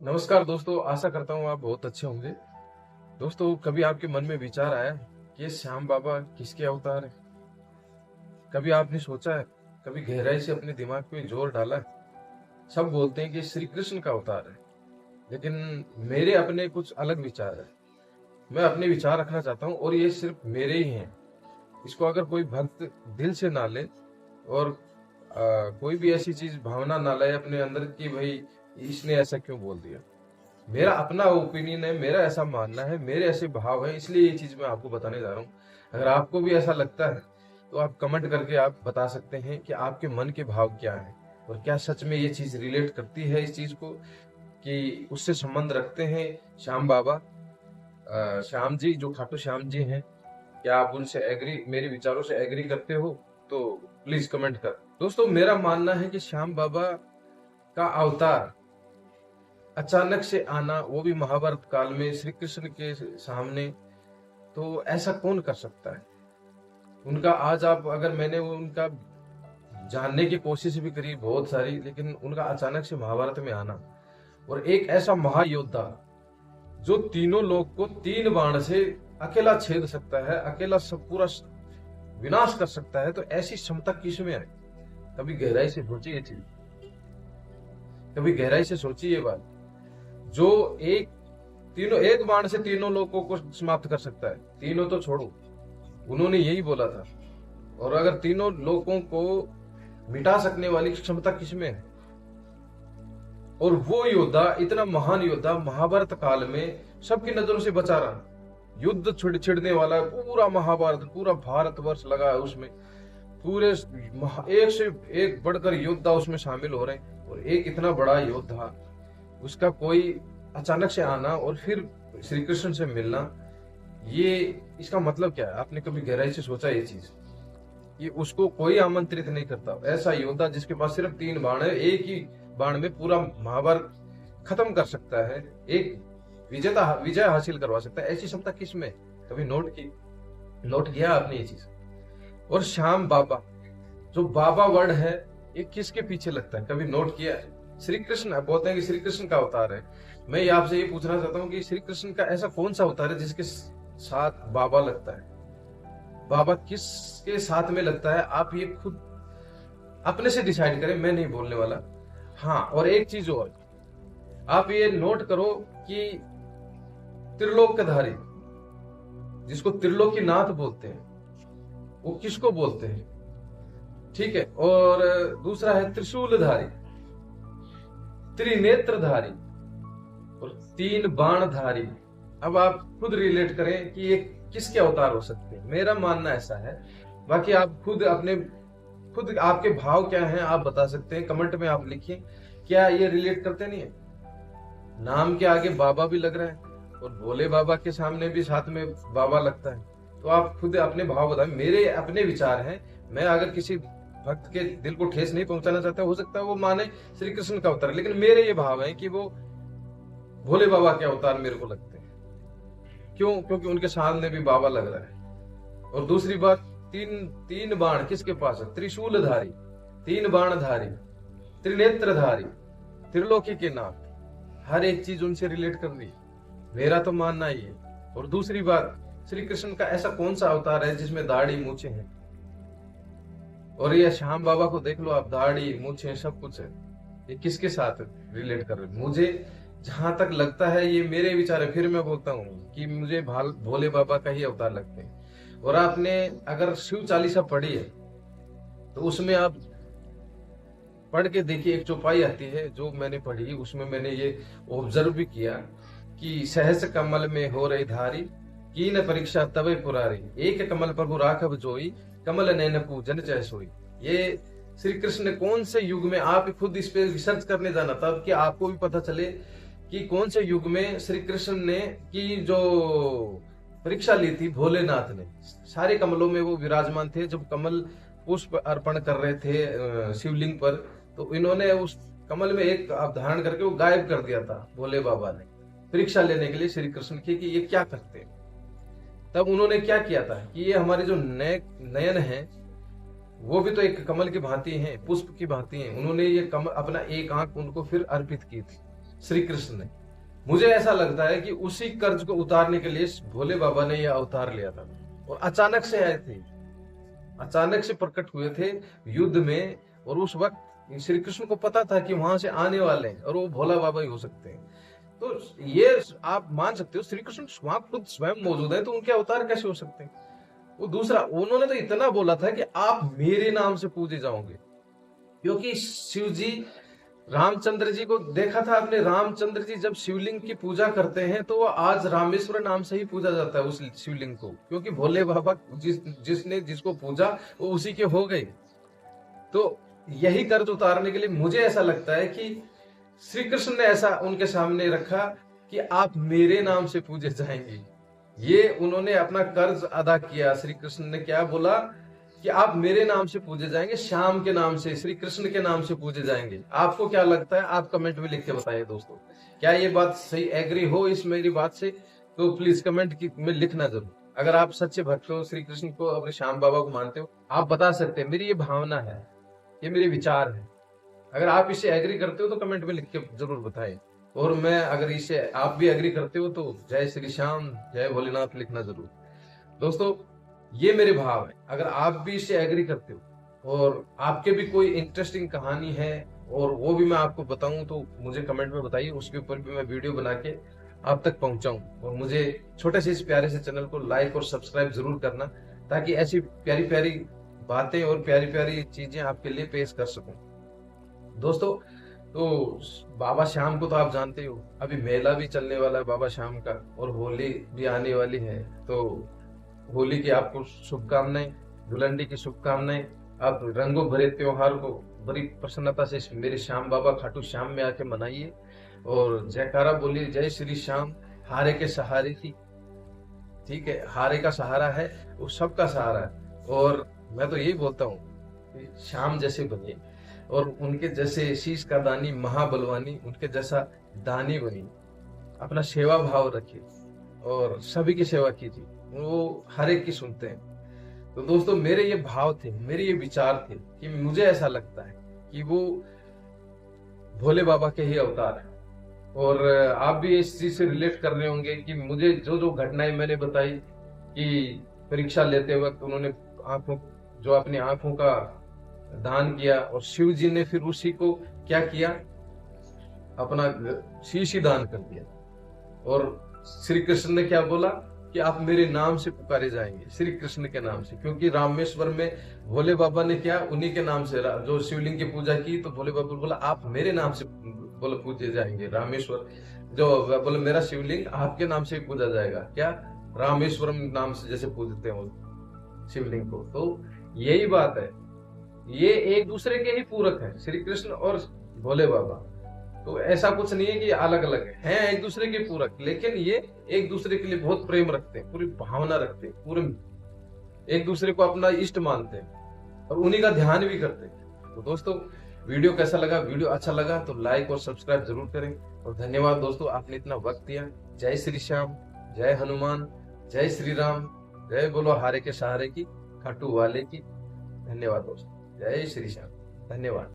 नमस्कार दोस्तों, आशा करता हूँ आप बहुत अच्छे होंगे। दोस्तों, कभी आपके मन में विचार आया कि ये श्याम बाबा किसके अवतार है? कभी आपने सोचा है, कभी गहराई से अपने दिमाग पे जोर डाला है? सब बोलते हैं कि श्री कृष्ण का अवतार है, लेकिन मेरे अपने कुछ अलग विचार है। मैं अपने विचार रखना चाहता हूँ और ये सिर्फ मेरे ही हैं। इसको अगर कोई भक्त दिल से ना ले और कोई भी ऐसी चीज भावना ना लाए अपने अंदर कि भाई इसने ऐसा क्यों बोल दिया। मेरा अपना ओपिनियन है, मेरा ऐसा मानना है, मेरे ऐसे भाव है, इसलिए ये चीज मैं आपको बताने जा रहा हूँ। अगर आपको भी ऐसा लगता है तो आप कमेंट करके आप बता सकते हैं कि आपके मन के भाव क्या है और क्या सच में ये चीज रिलेट करती है इस चीज को, कि उससे संबंध रखते हैं श्याम बाबा, श्याम जी जो खाटू श्याम जी हैं। क्या आप उनसे एग्री, मेरे विचारों से एग्री करते हो? तो प्लीज कमेंट कर। दोस्तों, मेरा मानना है कि श्याम बाबा का अवतार अचानक से आना, वो भी महाभारत काल में श्री कृष्ण के सामने, तो ऐसा कौन कर सकता है? उनका आज आप अगर मैंने उनका जानने की कोशिश भी करी बहुत सारी, लेकिन उनका अचानक से महाभारत में आना और एक ऐसा महायोद्धा जो तीनों लोक को तीन बाण से अकेला छेद सकता है, अकेला सब पूरा विनाश कर सकता है, तो ऐसी क्षमता किसमें है? कभी गहराई से सोचिए ये चीज, कभी गहराई से सोचिए ये बात। जो एक बाण से तीनों लोगों को समाप्त कर सकता है, तीनों तो छोड़ो, उन्होंने यही बोला था। और अगर तीनों लोगों को मिटा सकने वाली क्षमता किसमें है? और वो योद्धा, इतना महान योद्धा, महाभारत काल में सबकी नजरों से बचा रहा। युद्ध छिड़ने वाला पूरा महाभारत, पूरा भारतवर्ष लगा है उसमें, पूरे एक से एक बढ़कर योद्धा उसमें शामिल हो रहे हैं। और एक इतना बड़ा योद्धा, उसका कोई अचानक से आना और फिर श्री कृष्ण से मिलना, ये इसका मतलब क्या है? आपने कभी गहराई से सोचा ये चीज? कि उसको कोई आमंत्रित नहीं करता, ऐसा योद्धा जिसके पास सिर्फ तीन बाण है, एक ही बाण में पूरा महाभारत खत्म कर सकता है, एक विजय हासिल करवा सकता है। ऐसी क्षमता किसमें? कभी नोट किया आपने ये चीज? और श्याम बाबा, जो बाबा वर्ड है, ये किसके पीछे लगता है? कभी नोट किया है? श्री कृष्ण बोलते हैं कि श्री कृष्ण का अवतार है। मैं ये आपसे ये पूछना चाहता हूँ कि श्री कृष्ण का ऐसा कौन सा अवतार है जिसके साथ बाबा लगता है? बाबा किसके साथ में लगता है? आप ये खुद अपने से डिसाइड करें, मैं नहीं बोलने वाला। हाँ, और एक चीज और, आप ये नोट करो कि त्रिलोकधारी, जिसको त्रिलोकीनाथ बोलते हैं, वो किसको बोलते हैं? ठीक है। और दूसरा है त्रिशूलधारी, त्रिनेत्रधारी और तीन बाणधारी। अब आप खुद रिलेट करें कि ये किसके अवतार हो सकते हैं। मेरा मानना ऐसा है, बाकी आप खुद आपके भाव क्या हैं आप बता सकते हैं, कमेंट में आप लिखिए। क्या ये रिलेट करते नहीं है? नाम के आगे बाबा भी लग रहा है और भोले बाबा के सामने भी साथ में बाबा लगता है। तो आप खुद अपने भाव बताएं। मेरे अपने विचार हैं, मैं अगर किसी भक्त के दिल को ठेस नहीं पहुंचाना चाहता, हो सकता है वो माने श्री कृष्ण का अवतार, लेकिन मेरे ये भाव है कि वो भोले बाबा के अवतार मेरे को लगते हैं। क्यों? क्योंकि उनके सामने भी बाबा लग रहा है। और दूसरी बात, तीन बाण किसके पास है? त्रिशूलधारी, तीन बाणधारी, त्रिनेत्रधारी, त्रिलोकी के नाथ, हर एक चीज उनसे रिलेट कर दी। मेरा तो मानना ही है। और दूसरी बात, श्री कृष्ण का ऐसा कौन सा अवतार है जिसमें दाढ़ी मूछें हैं? और ये श्याम बाबा को देख लो आप, दाढ़ी मूछें सब कुछ है। ये किसके साथ रिलेट कर रहे? मुझे जहां तक लगता है, ये मेरे विचार है, फिर मैं बोलता हूँ कि मुझे भोले बाबा का ही अवतार लगते हैं। और आपने अगर शिव चालीसा पढ़ी है तो उसमें आप पढ़ के देखिए, एक चौपाई आती है जो मैंने पढ़ी, उसमें मैंने ये ऑब्जर्व भी किया कि सहस कमल में हो रही धारी, कीन परीक्षा तवे पुरारी, एक कमल प्रभु राघव जोई, कमल नैन पूजन जय सोई। ये श्री कृष्ण ने कौन से युग में, आप खुद इस पे रिसर्च करने जाना तब कि आपको भी पता चले कि कौन से युग में श्री कृष्ण ने की जो परीक्षा ली थी भोलेनाथ ने। सारे कमलों में वो विराजमान थे, जब कमल पुष्प अर्पण कर रहे थे शिवलिंग पर, तो इन्होंने उस कमल में एक धारण करके वो गायब कर दिया था भोले बाबा ने, परीक्षा लेने के लिए श्री कृष्ण की कि ये क्या करते हैं। तब उन्होंने क्या किया था कि ये हमारे जो नयन है वो भी तो एक कमल की भांति हैं, पुष्प की भांति हैं। उन्होंने ये कमल, अपना एक आंख उनको फिर अर्पित की थी। श्री कृष्ण ने। मुझे ऐसा लगता है कि उसी कर्ज को उतारने के लिए भोले बाबा ने यह अवतार लिया था, और अचानक से आए थे, अचानक से प्रकट हुए थे युद्ध में। और उस वक्त श्री कृष्ण को पता था कि वहां से आने वाले हैं और वो भोला बाबा ही हो सकते हैं। तो ये आप मान सकते हो श्री कृष्ण वहां खुद स्वयं मौजूद है, तो उनके अवतार कैसे हो सकते हैं। वो दूसरा, उन्होंने तो इतना बोला था कि आप मेरे नाम से पूजे जाओगे, क्योंकि शिव जी रामचंद्र जी को देखा था आपने। रामचंद्र जी जब शिवलिंग की पूजा करते हैं तो वो आज रामेश्वर नाम से ही पूजा जाता है उस शिवलिंग को, क्योंकि भोले बाबा जिसने जिसको पूजा वो उसी के हो गए। तो यही कर्ज उतारने के लिए मुझे ऐसा लगता है कि श्री कृष्ण ने ऐसा उनके सामने रखा कि आप मेरे नाम से पूजे जाएंगे। ये उन्होंने अपना कर्ज अदा किया। श्री कृष्ण ने क्या बोला कि आप मेरे नाम से पूजे जाएंगे, श्याम के नाम से, श्री कृष्ण के नाम से पूजे जाएंगे। आपको क्या लगता है? आप कमेंट में लिख के बताइए दोस्तों, क्या ये बात सही एग्री हो इस मेरी बात से? तो प्लीज कमेंट में लिखना जरूर। अगर आप सच्चे भक्त हो, श्री कृष्ण को, अपने श्याम बाबा को मानते हो, आप बता सकते हैं मेरी ये भावना है, ये मेरे विचार है। अगर आप इससे एग्री करते हो तो कमेंट में लिख के जरूर बताएं। और मैं अगर इससे आप भी एग्री करते हो तो जय श्री श्याम, जय भोलेनाथ लिखना जरूर। दोस्तों ये मेरे भाव है। अगर आप भी इससे एग्री करते हो और आपके भी कोई इंटरेस्टिंग कहानी है और वो भी मैं आपको बताऊं तो मुझे कमेंट में बताइए, उसके ऊपर भी मैं वीडियो बना के आप तक पहुंचाऊं। और मुझे छोटे से इस प्यारे से चैनल को लाइक और सब्सक्राइब जरूर करना, ताकि ऐसी प्यारी प्यारी बातें और प्यारी प्यारी चीजें आपके लिए पेश कर सकूं। दोस्तों तो बाबा श्याम को तो आप जानते हो, अभी मेला भी चलने वाला है बाबा श्याम का, और होली भी आने वाली है। तो होली की आपको शुभकामनाएं, धुलंडी की शुभकामनाएं। आप रंगों भरे त्योहार को बड़ी प्रसन्नता से मेरे श्याम बाबा खाटू श्याम में आके मनाइए और जयकारा बोलिए, जय श्री श्याम, हारे के सहारे की। ठीक है, हारे का सहारा है वो सबका सहारा है। और मैं तो यही बोलता हूँ श्याम जैसे बनिए और उनके जैसे शीश का दानी महाबलवानी, उनके जैसा दानी बनिए, अपना सेवा भाव रखिए और सभी की सेवा कीजिए, वो हर एक की सुनते हैं। तो दोस्तों मेरे ये भाव थे, मेरे ये विचार थे कि मुझे ऐसा लगता है कि वो भोले बाबा के ही अवतार है। और आप भी इस चीज से रिलेट कर रहे होंगे कि मुझे जो जो घटनाएं मैंने बताई कि परीक्षा लेते वक्त उन्होंने आंखों, जो अपनी आंखों का दान किया, और शिव जी ने फिर उसी को क्या किया, अपना शीश ही दान कर दिया। और श्री कृष्ण ने क्या बोला कि आप मेरे नाम से पुकारे जाएंगे, श्री कृष्ण के नाम से, क्योंकि रामेश्वर में भोले बाबा ने क्या उन्हीं के नाम से जो शिवलिंग की पूजा की, तो भोले बाबा बोला आप मेरे नाम से बोले पूजे जाएंगे रामेश्वर, जो बोले मेरा शिवलिंग आपके नाम से पूजा जाएगा, क्या रामेश्वरम नाम से जैसे पूजते हैं शिवलिंग को। तो यही बात है, ये एक दूसरे के ही पूरक है, श्री कृष्ण और भोले बाबा। तो ऐसा कुछ नहीं है कि अलग अलग हैं, एक दूसरे के पूरक, लेकिन ये एक दूसरे के लिए बहुत प्रेम रखते हैं, पूरी भावना रखते हैं, पूरे एक दूसरे को अपना इष्ट मानते हैं और उन्हीं का ध्यान भी करते हैं। तो दोस्तों वीडियो कैसा लगा? वीडियो अच्छा लगा तो लाइक और सब्सक्राइब जरूर करें। और धन्यवाद दोस्तों, आपने इतना वक्त दिया। जय श्री श्याम, जय हनुमान, जय श्री राम, जय बोलो हारे के सहारे की, खाटू वाले की। धन्यवाद दोस्तों, जय श्री श्याम, धन्यवाद।